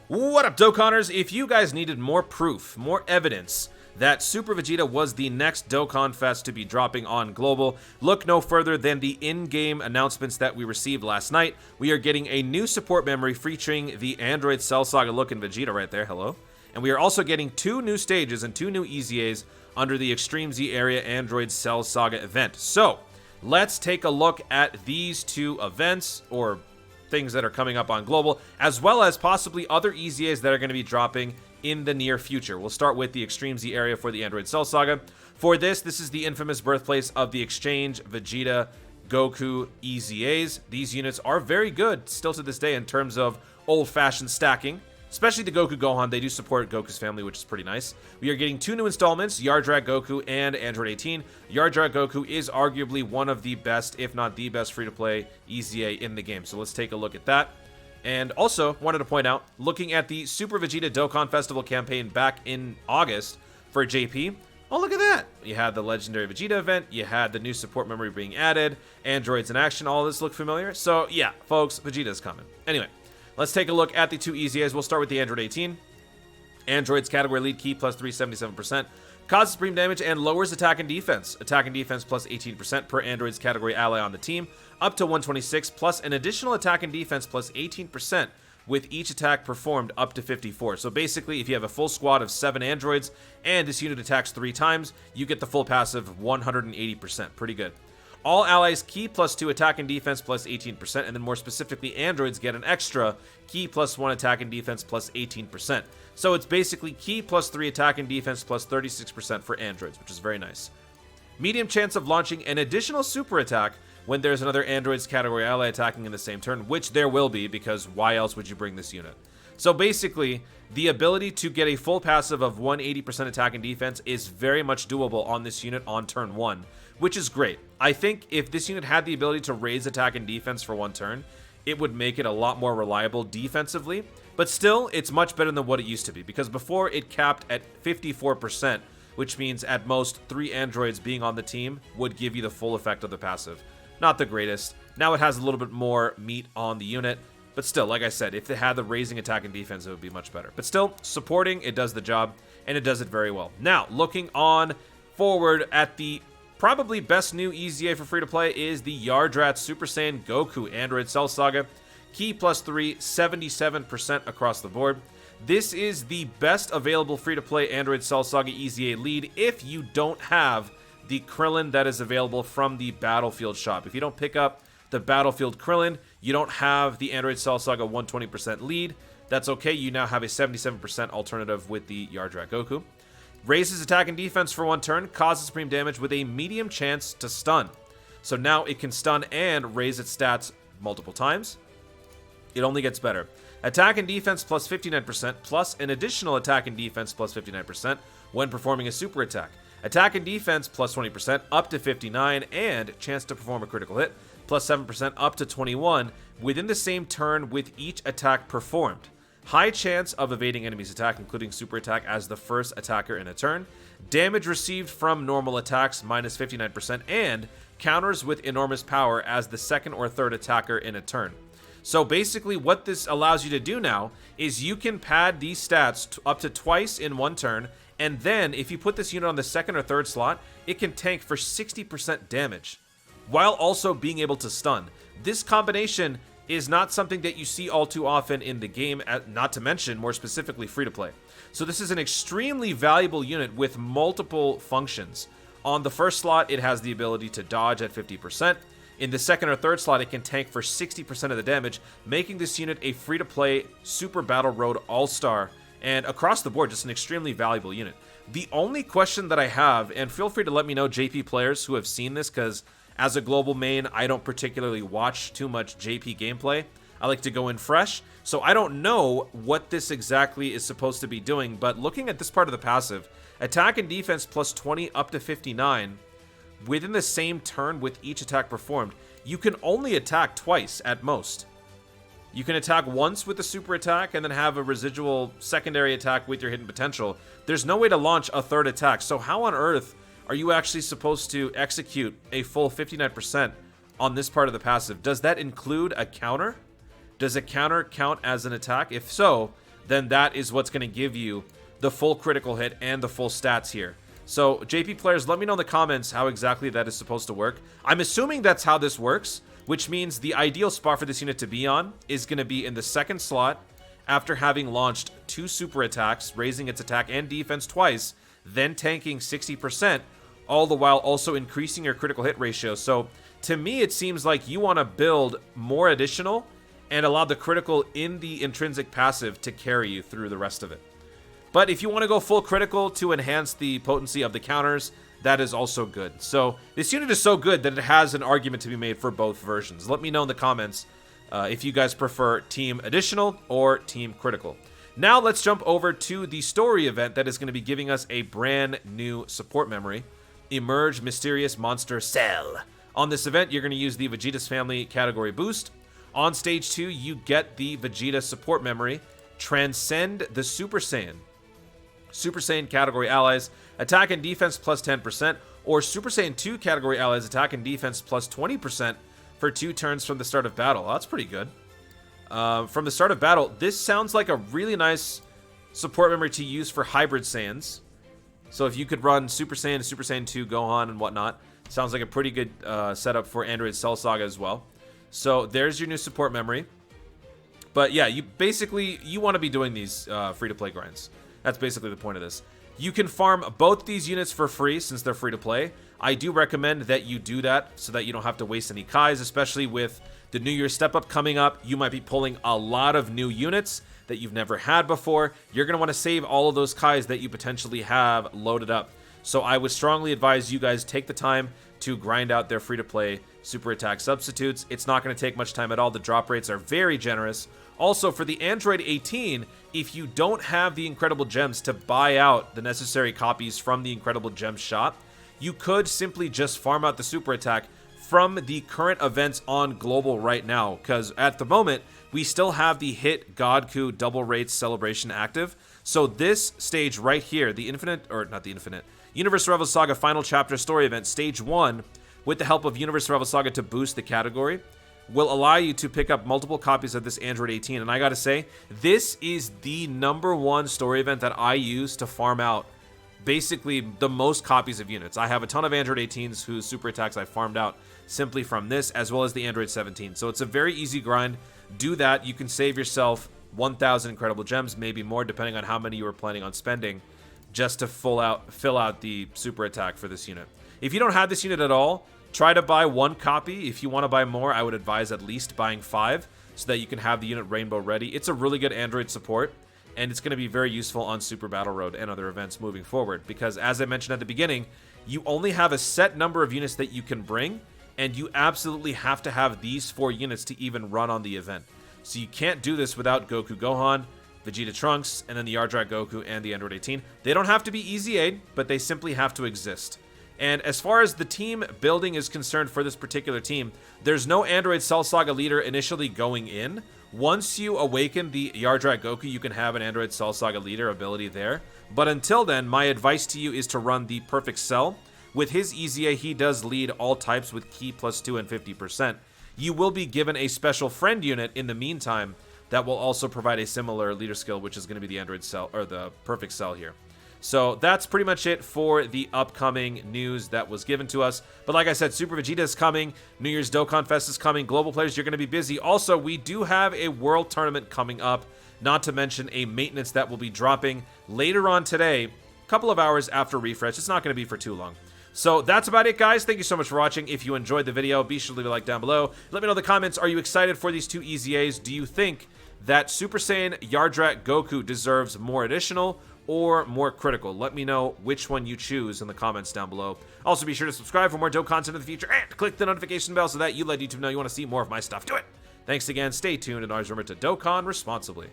What up, Dokkanners? If you guys needed more proof, more evidence that Super Vegeta was the next Dokkan Fest to be dropping on Global, look no further than the in-game announcements that we received last night. We are getting a new support memory featuring the Android Cell Saga looking Vegeta right there, hello. And we are also getting 2 new stages and 2 new EZAs under the Extreme Z Area Android Cell Saga event. So, let's take a look at these 2 events, or things that are coming up on Global, as well as possibly other EZAs that are going to be dropping in the near future. We'll start with the Extreme Z area for the Android Cell Saga. For this is the infamous birthplace of the Exchange Vegeta Goku EZAs. These units are very good still to this day in terms of old-fashioned stacking. Especially the Goku Gohan, they do support Goku's family, which is pretty nice. We are getting 2 new installments, Yardrat Goku and Android 18. Yardrat Goku is arguably one of the best, if not the best, free-to-play EZA in the game. So let's take a look at that. And also, wanted to point out, looking at the Super Vegeta Dokkan Festival campaign back in August for JP, oh, look at that. You had the Legendary Vegeta event, you had the new support memory being added, Androids in action, all this look familiar? So yeah, folks, Vegeta's coming. Anyway. Let's take a look at the 2 EZAs. We'll start with the Android 18. Android's category lead key plus 377%. Causes supreme damage and lowers attack and defense. Attack and defense plus 18% per Android's category ally on the team. Up to 126 plus an additional attack and defense plus 18% with each attack performed up to 54. So basically, if you have a full squad of 7 androids and this unit attacks 3 times, you get the full passive 180%. Pretty good. All allies key plus 2 attack and defense plus 18%, and then more specifically, androids get an extra key plus 1 attack and defense plus 18%. So it's basically key plus 3 attack and defense plus 36% for androids, which is very nice. Medium chance of launching an additional super attack when there's another androids category ally attacking in the same turn, which there will be, because why else would you bring this unit? So basically, the ability to get a full passive of 180% attack and defense is very much doable on this unit on turn 1, which is great. I think if this unit had the ability to raise attack and defense for 1 turn, it would make it a lot more reliable defensively, but still, it's much better than what it used to be, because before it capped at 54%, which means at most 3 androids being on the team would give you the full effect of the passive. Not the greatest. Now it has a little bit more meat on the unit, but still, like I said, if it had the raising attack and defense, it would be much better. But still, supporting, it does the job, and it does it very well. Now, looking on forward at the probably best new EZA for free-to-play is the Yardrat Super Saiyan Goku Android Cell Saga. Key plus 3, 77% across the board. This is the best available free-to-play Android Cell Saga EZA lead if you don't have the Krillin that is available from the Battlefield shop. If you don't pick up the Battlefield Krillin, you don't have the Android Cell Saga 120% lead. That's okay, you now have a 77% alternative with the Yardrat Goku. Raises attack and defense for 1 turn, causes supreme damage with a medium chance to stun. So now it can stun and raise its stats multiple times. It only gets better. Attack and defense plus 59%, plus an additional attack and defense plus 59% when performing a super attack. Attack and defense plus 20%, up to 59, and chance to perform a critical hit, plus 7%, up to 21, within the same turn with each attack performed. High chance of evading enemy's attack, including super attack as the first attacker in a turn. Damage received from normal attacks, minus 59%, and counters with enormous power as the second or third attacker in a turn. So basically what this allows you to do now is you can pad these stats up to twice in 1 turn, and then if you put this unit on the second or third slot, it can tank for 60% damage, while also being able to stun. This combination is not something that you see all too often in the game, not to mention, more specifically, free-to-play. So this is an extremely valuable unit with multiple functions. On the first slot, it has the ability to dodge at 50%. In the second or third slot, it can tank for 60% of the damage, making this unit a free-to-play Super Battle Road All-Star, and across the board, just an extremely valuable unit. The only question that I have, and feel free to let me know, JP players who have seen this, because as a global main, I don't particularly watch too much JP gameplay. I like to go in fresh, so I don't know what this exactly is supposed to be doing, but looking at this part of the passive, attack and defense plus 20 up to 59, within the same turn with each attack performed, you can only attack twice at most. You can attack once with the super attack and then have a residual secondary attack with your hidden potential. There's no way to launch a third attack, so how on earth are you actually supposed to execute a full 59% on this part of the passive? Does that include a counter? Does a counter count as an attack? If so, then that is what's going to give you the full critical hit and the full stats here. So, JP players, let me know in the comments how exactly that is supposed to work. I'm assuming that's how this works, which means the ideal spot for this unit to be on is going to be in the second slot after having launched 2 super attacks, raising its attack and defense twice, then tanking 60%, all the while also increasing your critical hit ratio. So, to me, it seems like you want to build more additional and allow the critical in the intrinsic passive to carry you through the rest of it. But if you want to go full critical to enhance the potency of the counters, that is also good. So this unit is so good that it has an argument to be made for both versions. Let me know in the comments if you guys prefer Team Additional or Team Critical. Now let's jump over to the story event that is going to be giving us a brand new support memory. Emerge Mysterious Monster Cell. On this event, you're going to use the Vegeta's Family category boost. On stage 2, you get the Vegeta support memory. Transcend the Super Saiyan. Super Saiyan category allies, attack and defense plus 10%, or Super Saiyan 2 category allies, attack and defense plus 20% for 2 turns from the start of battle. Oh, that's pretty good. From the start of battle, this sounds like a really nice support memory to use for hybrid Saiyans. So if you could run Super Saiyan, Super Saiyan 2, Gohan, and whatnot, sounds like a pretty good setup for Android Cell Saga as well. So there's your new support memory. But yeah, you want to be doing these free-to-play grinds. That's basically the point of this. You can farm both these units for free since they're free to play. I do recommend that you do that so that you don't have to waste any Kais, especially with the New Year step up coming up. You might be pulling a lot of new units that you've never had before. You're going to want to save all of those Kais that you potentially have loaded up. So I would strongly advise you guys take the time to grind out their free to play super attack substitutes. It's not going to take much time at all. The drop rates are very generous. Also, for the Android 18, if you don't have the Incredible Gems to buy out the necessary copies from the Incredible Gems shop, you could simply just farm out the super attack from the current events on Global right now, because at the moment, we still have the Hit Godku Double Rates Celebration active. So this stage right here, the Universe Rebel Saga Final Chapter Story Event, Stage 1, with the help of Universe Rebel Saga to boost the category, will allow you to pick up multiple copies of this Android 18. And I gotta say, this is the #1 story event that I use to farm out basically the most copies of units. I have a ton of Android 18s whose super attacks I farmed out simply from this, as well as the Android 17. So it's a very easy grind. Do that. You can save yourself 1,000 Incredible Gems, maybe more, depending on how many you were planning on spending, just to fill out the super attack for this unit. If you don't have this unit at all, try to buy 1 copy. If you want to buy more, I would advise at least buying 5 so that you can have the unit Rainbow ready. It's a really good Android support, and it's going to be very useful on Super Battle Road and other events moving forward, because as I mentioned at the beginning, you only have a set number of units that you can bring, and you absolutely have to have these 4 units to even run on the event. So you can't do this without Goku Gohan, Vegeta Trunks, and then the Yardrat Goku and the Android 18. They don't have to be EZA'd, but they simply have to exist. And as far as the team building is concerned for this particular team, there's no Android Cell Saga leader initially going in. Once you awaken the Yardrat Goku, you can have an Android Cell Saga leader ability there. But until then, my advice to you is to run the Perfect Cell. With his EZA, he does lead all types with Ki +2 and 50%. You will be given a special friend unit in the meantime that will also provide a similar leader skill, which is going to be the Android Cell, or the Perfect Cell here. So that's pretty much it for the upcoming news that was given to us. But like I said, Super Vegeta is coming. New Year's Dokkan Fest is coming. Global players, you're going to be busy. Also, we do have a World Tournament coming up, not to mention a maintenance that will be dropping later on today, a couple of hours after refresh. It's not going to be for too long. So that's about it, guys. Thank you so much for watching. If you enjoyed the video, be sure to leave a like down below. Let me know in the comments, are you excited for these 2 EZAs? Do you think that Super Saiyan Yardrat Goku deserves more additional or more critical? Let me know which one you choose in the comments down below. Also, be sure to subscribe for more dope content in the future and click the notification bell so that you let YouTube know you want to see more of my stuff. Do it! Thanks again, stay tuned, and always remember to Dokkan responsibly.